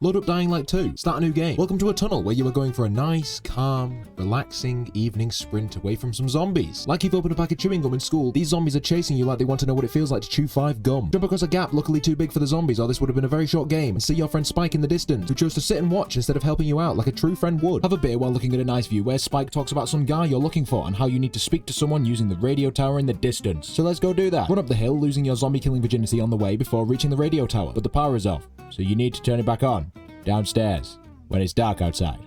Load up Dying Light 2, start a new game. Welcome to a tunnel where you are going for a nice, calm, relaxing evening sprint away from some zombies. Like you've opened a pack of chewing gum in school, these zombies are chasing you like they want to know what it feels like to chew 5 gum. Jump across a gap luckily too big for the zombies, or this would have been a very short game, and see your friend Spike in the distance, who chose to sit and watch instead of helping you out like a true friend would. Have a beer while looking at a nice view where Spike talks about some guy you're looking for and how you need to speak to someone using the radio tower in the distance. So let's go do that. Run up the hill, losing your zombie killing virginity on the way before reaching the radio tower, but the power is off, so you need to turn it back on. Downstairs, when it's dark outside.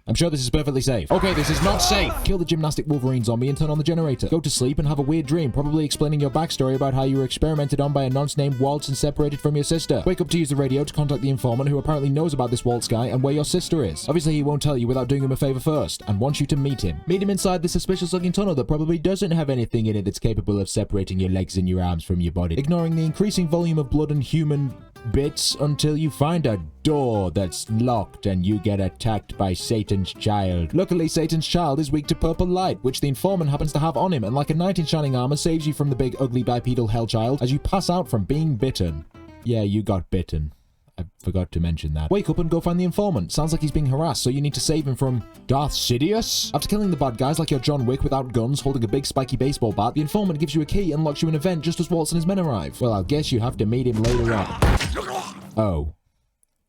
I'm sure this is perfectly safe. Okay, this is not safe. Kill the gymnastic Wolverine zombie and turn on the generator. Go to sleep and have a weird dream, probably explaining your backstory about how you were experimented on by a nonce named Waltz and separated from your sister. Wake up to use the radio to contact the informant who apparently knows about this Waltz guy and where your sister is. Obviously, he won't tell you without doing him a favor first, and wants you to meet him. Meet him inside the suspicious-looking tunnel that probably doesn't have anything in it that's capable of separating your legs and your arms from your body, ignoring the increasing volume of blood and human bits until you find a door that's locked and you get attacked by Satan's child. Luckily, Satan's child is weak to purple light, which the informant happens to have on him, and like a knight in shining armor saves you from the big ugly bipedal hellchild as you pass out from being bitten. Yeah, you got bitten. I forgot to mention that. Wake up and go find the informant. Sounds like he's being harassed, so you need to save him from Darth Sidious? After killing the bad guys like you're John Wick without guns, holding a big spiky baseball bat, the informant gives you a key and locks you in a vent just as Waltz and his men arrive. Well, I'll guess you have to meet him later on. Oh.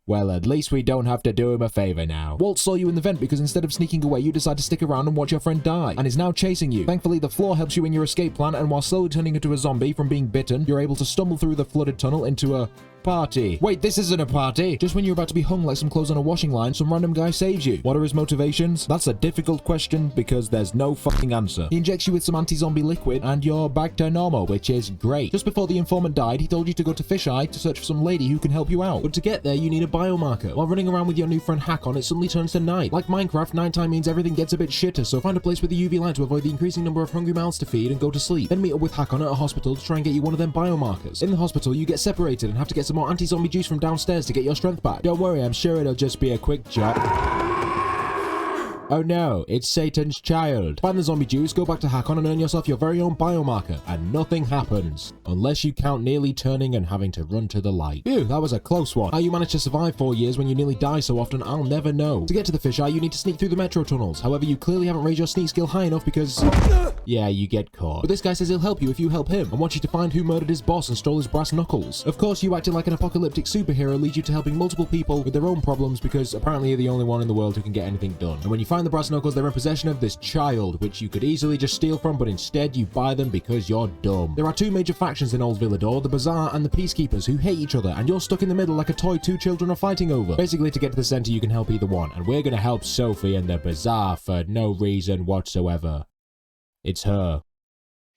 Well, at least we don't have to do him a favor now. Walt saw you in the vent because instead of sneaking away, you decide to stick around and watch your friend die, and is now chasing you. Thankfully, the floor helps you in your escape plan, and while slowly turning into a zombie from being bitten, you're able to stumble through the flooded tunnel into a party. Wait, this isn't a party! Just when you're about to be hung like some clothes on a washing line, some random guy saves you. What are his motivations? That's a difficult question because there's no fucking answer. He injects you with some anti-zombie liquid and you're back to normal, which is great. Just before the informant died, he told you to go to Fisheye to search for some lady who can help you out. But to get there, you need a biomarker. While running around with your new friend Hakon, it suddenly turns to night. Like Minecraft, nighttime means everything gets a bit shitter, so find a place with a UV light to avoid the increasing number of hungry mouths to feed and go to sleep. Then meet up with Hakon at a hospital to try and get you one of them biomarkers. In the hospital, you get separated and have to get some more anti-zombie juice from downstairs to get your strength back. Don't worry, I'm sure it'll just be a quick job. Oh no, it's Satan's child. Find the zombie juice, go back to Hakon and earn yourself your very own biomarker, and nothing happens. Unless you count nearly turning and having to run to the light. Phew, that was a close one. How you managed to survive 4 years when you nearly die so often, I'll never know. To get to the fisheye, you need to sneak through the metro tunnels. However, you clearly haven't raised your sneak skill high enough because... yeah, you get caught. But this guy says he'll help you if you help him, and wants you to find who murdered his boss and stole his brass knuckles. Of course, you acting like an apocalyptic superhero leads you to helping multiple people with their own problems because apparently you're the only one in the world who can get anything done. And when you find the brass knuckles, they're in possession of this child, which you could easily just steal from, but instead you buy them because you're dumb. There are 2 major factions in Old Villedor, the Bazaar and the Peacekeepers, who hate each other, and you're stuck in the middle like a toy 2 children are fighting over. Basically, to get to the center, you can help either one, and we're gonna help Sophie and the Bazaar for no reason whatsoever. It's her.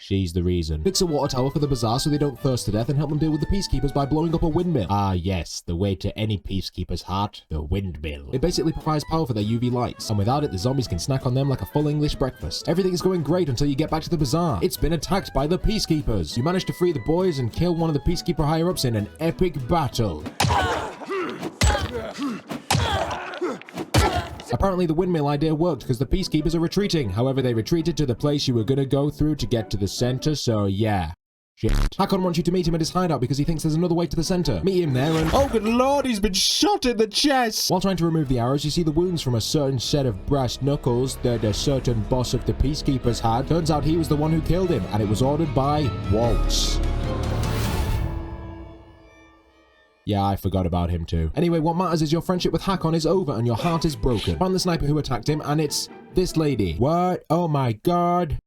She's the reason. Fix a water tower for the Bazaar so they don't thirst to death and help them deal with the Peacekeepers by blowing up a windmill. Ah yes, the way to any Peacekeeper's heart, the windmill. It basically provides power for their UV lights, and without it the zombies can snack on them like a full English breakfast. Everything is going great until you get back to the Bazaar. It's been attacked by the Peacekeepers. You manage to free the boys and kill one of the Peacekeeper higher-ups in an epic battle. Apparently the windmill idea worked because the Peacekeepers are retreating. However, they retreated to the place you were gonna go through to get to the center, so yeah. Shit. Hakon wants you to meet him at his hideout because he thinks there's another way to the center. Meet him there and... oh good lord, he's been shot in the chest! While trying to remove the arrows, you see the wounds from a certain set of brass knuckles that a certain boss of the Peacekeepers had. Turns out he was the one who killed him, and it was ordered by Waltz. Yeah, I forgot about him too. Anyway, what matters is your friendship with Hakon is over and your heart is broken. Find the sniper who attacked him, and it's this lady. What? Oh my god.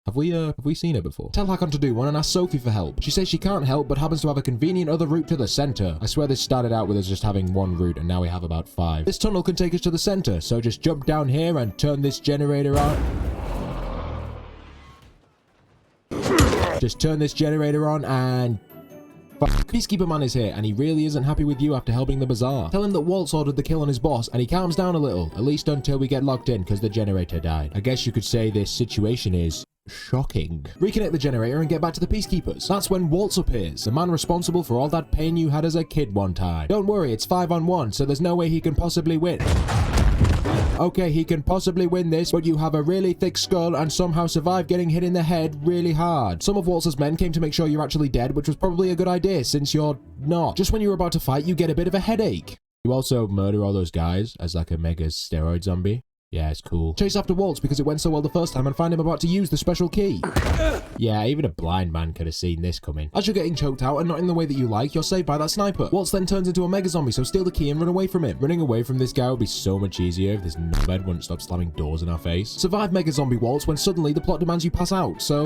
Have we seen her before? Tell Hakon to do one and ask Sophie for help. She says she can't help, but happens to have a convenient other route to the center. I swear this started out with us just having 1 route, and now we have about 5. This tunnel can take us to the center, so just jump down here and turn this generator on. Just turn this generator on and... fuck. Peacekeeper man is here, and he really isn't happy with you after helping the Bazaar. Tell him that Waltz ordered the kill on his boss, and he calms down a little, at least until we get locked in, because the generator died. I guess you could say this situation is... shocking. Reconnect the generator and get back to the Peacekeepers. That's when Waltz appears, the man responsible for all that pain you had as a kid one time. Don't worry, it's 5-on-1, so there's no way he can possibly win. Okay, he can possibly win this, but you have a really thick skull and somehow survive getting hit in the head really hard. Some of Waltz's men came to make sure you're actually dead, which was probably a good idea since you're not. Just when you're about to fight, you get a bit of a headache. You also murder all those guys as like a mega steroid zombie. Yeah, it's cool. Chase after Waltz because it went so well the first time and find him about to use the special key. Yeah, even a blind man could have seen this coming. As you're getting choked out and not in the way that you like, you're saved by that sniper. Waltz then turns into a mega zombie, so steal the key and run away from him. Running away from this guy would be so much easier if this knobhead wouldn't stop slamming doors in our face. Survive mega zombie Waltz when suddenly the plot demands you pass out, so...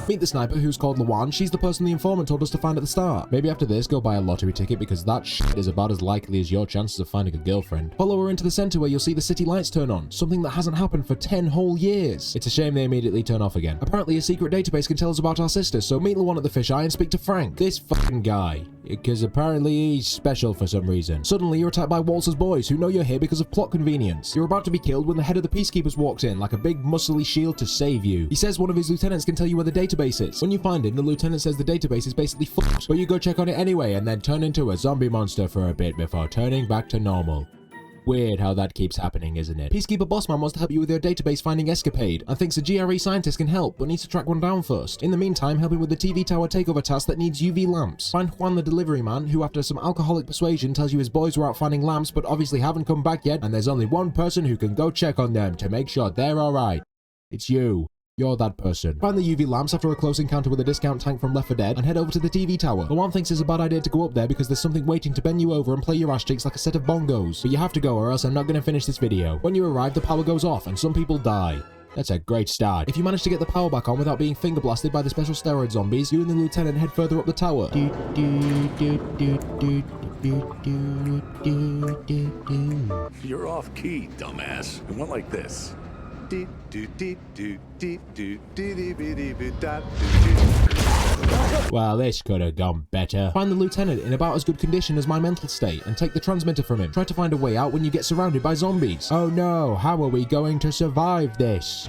Meet the sniper, who's called Lawan. She's the person the informant told us to find at the start. Maybe after this, go buy a lottery ticket because that shit is about as likely as your chances of finding a girlfriend. Follow her into the center where you'll see the city lights turn on, something that hasn't happened for 10 whole years. It's a shame they immediately turn off again. Apparently a secret database can tell us about our sisters, so meet Lawan at the fisheye and speak to Frank. This fucking guy. Because apparently he's special for some reason. Suddenly you're attacked by Waltz's boys, who know you're here because of plot convenience. You're about to be killed when the head of the peacekeepers walks in, like a big muscly shield to save you. He says one of his lieutenants can tell you where the database is. When you find him, the lieutenant says the database is basically fucked, but you go check on it anyway and then turn into a zombie monster for a bit before turning back to normal. Weird how that keeps happening, isn't it? Peacekeeper Bossman wants to help you with your database finding escapade and thinks a GRE scientist can help, but needs to track one down first. In the meantime, help him with the TV tower takeover task that needs UV lamps. Find Juan the delivery man, who after some alcoholic persuasion tells you his boys were out finding lamps but obviously haven't come back yet, and there's only one person who can go check on them to make sure they're alright. It's you. You're that person. Find the UV lamps after a close encounter with a discount tank from Left 4 Dead and head over to the TV tower. The one thinks it's a bad idea to go up there because there's something waiting to bend you over and play your ass cheeks like a set of bongos. But you have to go or else I'm not going to finish this video. When you arrive, the power goes off and some people die. That's a great start. If you manage to get the power back on without being finger blasted by the special steroid zombies, you and the lieutenant head further up the tower. You're off key, dumbass. It went like this. Well, this could have gone better. Find the lieutenant in about as good condition as my mental state and take the transmitter from him. Try to find a way out when you get surrounded by zombies. Oh no, how are we going to survive this?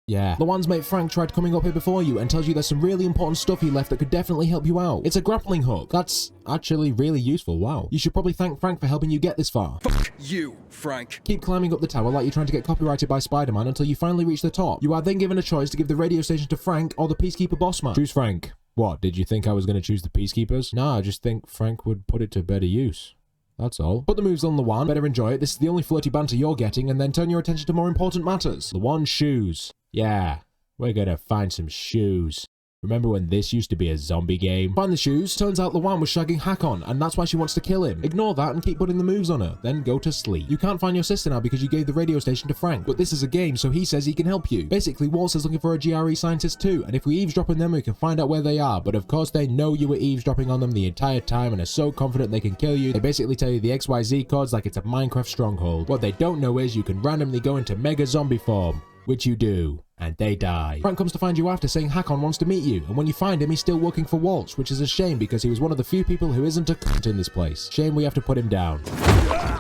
Yeah. Lawan's mate Frank tried coming up here before you and tells you there's some really important stuff he left that could definitely help you out. It's a grappling hook. That's actually really useful, wow. You should probably thank Frank for helping you get this far. Fuck you, Frank. Keep climbing up the tower like you're trying to get copyrighted by Spider-Man until you finally reach the top. You are then given a choice to give the radio station to Frank or the Peacekeeper Bossman. Choose Frank. What, did you think I was going to choose the Peacekeepers? Nah, I just think Frank would put it to better use. That's all. Put the moves on Lawan, better enjoy it, this is the only flirty banter you're getting, and then turn your attention to more important matters. Lawan's shoes. Yeah, we're gonna find some shoes. Remember when this used to be a zombie game? Find the shoes. Turns out Lawan was shagging Hakon, and that's why she wants to kill him. Ignore that and keep putting the moves on her, then go to sleep. You can't find your sister now because you gave the radio station to Frank, but this is a game, so he says he can help you. Basically, Waltz is looking for a GRE scientist too, and if we eavesdrop on them, we can find out where they are, but of course they know you were eavesdropping on them the entire time and are so confident they can kill you, they basically tell you the XYZ codes like it's a Minecraft stronghold. What they don't know is you can randomly go into mega zombie form, which you do. And they die. Frank comes to find you after saying Hakon wants to meet you, and when you find him, he's still working for Waltz, which is a shame because he was one of the few people who isn't a cunt in this place. Shame we have to put him down.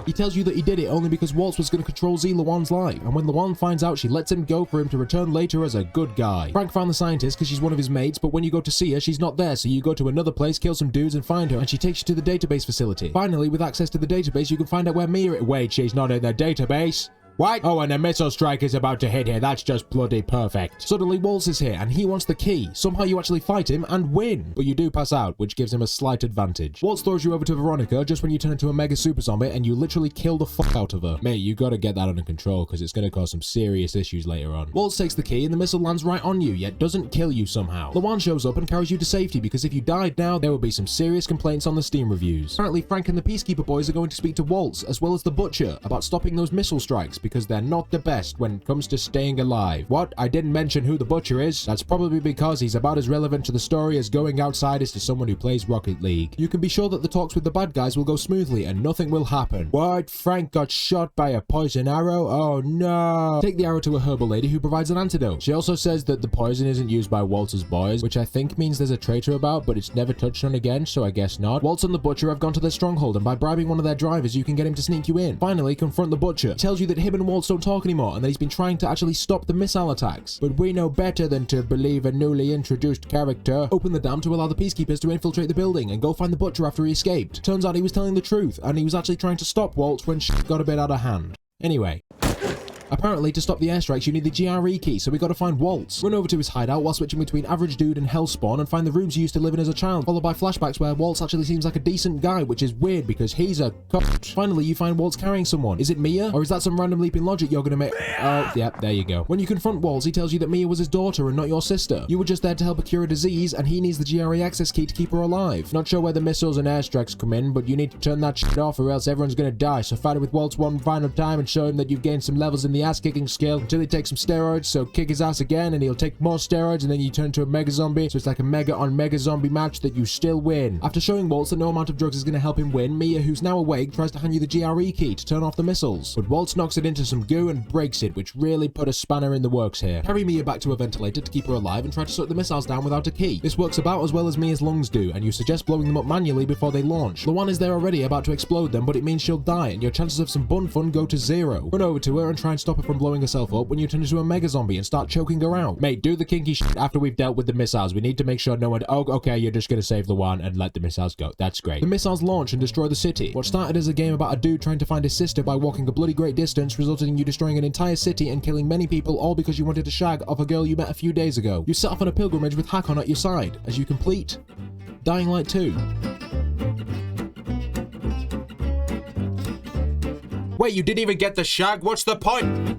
He tells you that he did it only because Waltz was going to control Z Lawan's life, and when Lawan finds out, she lets him go for him to return later as a good guy. Frank found the scientist because she's one of his mates, but when you go to see her, she's not there, so you go to another place, kill some dudes, and find her, and she takes you to the database facility. Finally, with access to the database, you can find out where Mia is. Wait, she's not in the database? What? Oh, and a missile strike is about to hit here. That's just bloody perfect. Suddenly, Waltz is here, and he wants the key. Somehow you actually fight him and win. But you do pass out, which gives him a slight advantage. Waltz throws you over to Veronica just when you turn into a mega super zombie, and you literally kill the fuck out of her. Mate, you gotta get that under control, because it's gonna cause some serious issues later on. Waltz takes the key, and the missile lands right on you, yet doesn't kill you somehow. Lawan shows up and carries you to safety, because if you died now, there will be some serious complaints on the Steam reviews. Apparently, Frank and the Peacekeeper boys are going to speak to Waltz, as well as the Butcher, about stopping those missile strikes, because they're not the best when it comes to staying alive. What? I didn't mention who the Butcher is? That's probably because he's about as relevant to the story as going outside is to someone who plays Rocket League. You can be sure that the talks with the bad guys will go smoothly and nothing will happen. What? Frank got shot by a poison arrow? Oh no. Take the arrow to a herbal lady who provides an antidote. She also says that the poison isn't used by Waltz's boys, which I think means there's a traitor about, but it's never touched on again, so I guess not. Waltz and the Butcher have gone to their stronghold, and by bribing one of their drivers, you can get him to sneak you in. Finally, confront the Butcher. He tells you that him and Waltz don't talk anymore, and that he's been trying to actually stop the missile attacks. But we know better than to believe a newly introduced character. Open the dam to allow the Peacekeepers to infiltrate the building and go find the Butcher after he escaped. Turns out he was telling the truth, and he was actually trying to stop Waltz when shit got a bit out of hand. Anyway, Apparently, to stop the airstrikes, you need the GRE key, so we gotta find Waltz. Run over to his hideout while switching between Average Dude and Hellspawn and find the rooms you used to live in as a child, followed by flashbacks where Waltz actually seems like a decent guy, which is weird because he's a cunt. Finally, you find Waltz carrying someone. Is it Mia? Or is that some random leap in logic you're gonna make? Oh, yep, there you go. When you confront Waltz, he tells you that Mia was his daughter and not your sister. You were just there to help her cure a disease, and he needs the GRE access key to keep her alive. Not sure where the missiles and airstrikes come in, but you need to turn that shit off or else everyone's gonna die, so fight it with Waltz one final time and show him that you've gained some levels in the ass-kicking skill until he takes some steroids, so kick his ass again and he'll take more steroids and then you turn into a mega zombie, so it's like a mega on mega zombie match that you still win. After showing Waltz that no amount of drugs is gonna help him win, Mia, who's now awake, tries to hand you the GRE key to turn off the missiles, but Waltz knocks it into some goo and breaks it, which really put a spanner in the works here. Carry Mia back to a ventilator to keep her alive and try to suck the missiles down without a key. This works about as well as Mia's lungs do, and you suggest blowing them up manually before they launch. Luan is there already about to explode them, but it means she'll die, and your chances of some bun fun go to 0. Run over to her and try and stop her from blowing herself up when you turn into a mega zombie and start choking her out. Mate, do the kinky shit after we've dealt with the missiles. We need to make sure no one... Oh, okay, you're just gonna save Luan and let the missiles go. That's great. The missiles launch and destroy the city. What started as a game about a dude trying to find his sister by walking a bloody great distance resulted in you destroying an entire city and killing many people, all because you wanted to shag off a girl you met a few days ago. You set off on a pilgrimage with Hakon at your side as you complete Dying Light 2. Wait, you didn't even get the shag? What's the point?